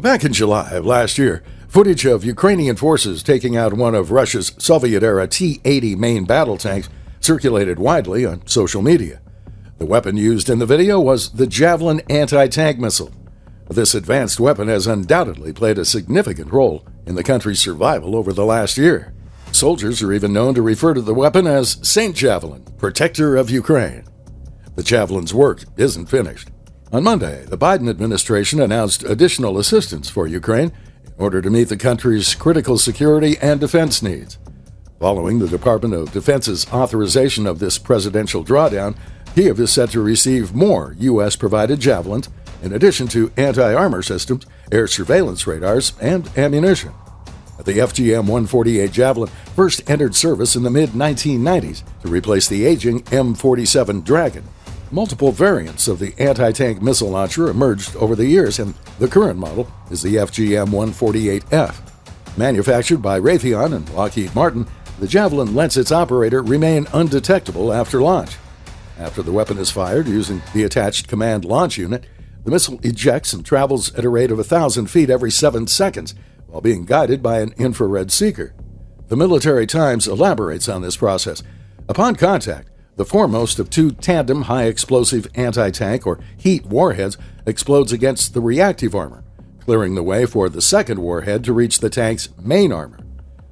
Back in July of last year, footage of Ukrainian forces taking out one of Russia's Soviet-era T-80 main battle tanks circulated widely on social media. The weapon used in the video was the Javelin anti-tank missile. This advanced weapon has undoubtedly played a significant role in the country's survival over the last year. Soldiers are even known to refer to the weapon as Saint Javelin, protector of Ukraine. The Javelin's work isn't finished. On Monday, the Biden administration announced additional assistance for Ukraine in order to meet the country's critical security and defense needs. Following the Department of Defense's authorization of this presidential drawdown, Kyiv is set to receive more U.S.-provided Javelins, in addition to anti-armor systems, air surveillance radars, and ammunition. The FGM-148 Javelin first entered service in the mid-1990s to replace the aging M47 Dragon. Multiple variants of the anti-tank missile launcher emerged over the years, and the current model is the FGM-148F. Manufactured by Raytheon and Lockheed Martin, the Javelin lets its operator remain undetectable after launch. After the weapon is fired using the attached command launch unit, the missile ejects and travels at a rate of 1,000 feet every 7 seconds while being guided by an infrared seeker. The Military Times elaborates on this process. Upon contact, the foremost of two tandem high-explosive anti-tank or heat warheads explodes against the reactive armor, clearing the way for the second warhead to reach the tank's main armor.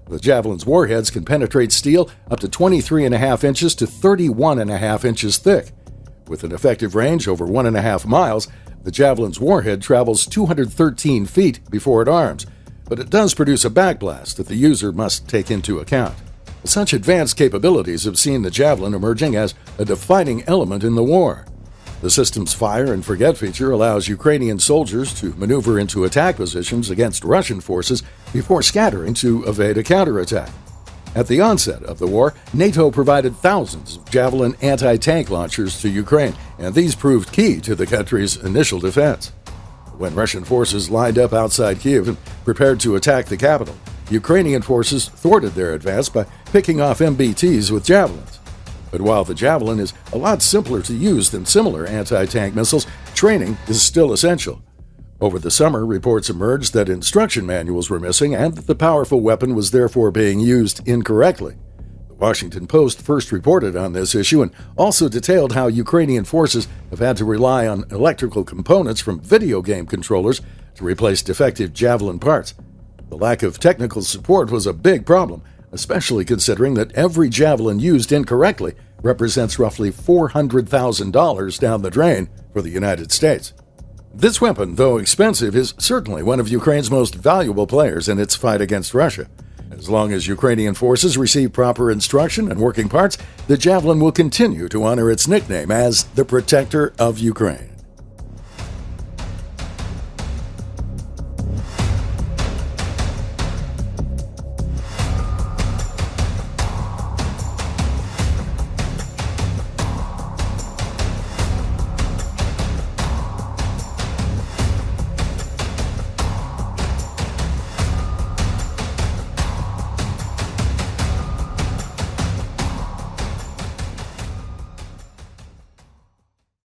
The Javelin's warheads can penetrate steel up to 23.5 inches to 31.5 inches thick. With an effective range over 1.5 miles, the Javelin's warhead travels 213 feet before it arms, but it does produce a backblast that the user must take into account. Such advanced capabilities have seen the Javelin emerging as a defining element in the war. The system's fire and forget feature allows Ukrainian soldiers to maneuver into attack positions against Russian forces before scattering to evade a counterattack. At the onset of the war, NATO provided thousands of Javelin anti-tank launchers to Ukraine, and these proved key to the country's initial defense. When Russian forces lined up outside Kyiv and prepared to attack the capital, Ukrainian forces thwarted their advance by picking off MBTs with Javelins. But while the Javelin is a lot simpler to use than similar anti-tank missiles, training is still essential. Over the summer, reports emerged that instruction manuals were missing and that the powerful weapon was therefore being used incorrectly. The Washington Post first reported on this issue and also detailed how Ukrainian forces have had to rely on electrical components from video game controllers to replace defective Javelin parts. The lack of technical support was a big problem, especially considering that every Javelin used incorrectly represents roughly $400,000 down the drain for the United States. This weapon, though expensive, is certainly one of Ukraine's most valuable players in its fight against Russia. As long as Ukrainian forces receive proper instruction and working parts, the Javelin will continue to honor its nickname as the Protector of Ukraine.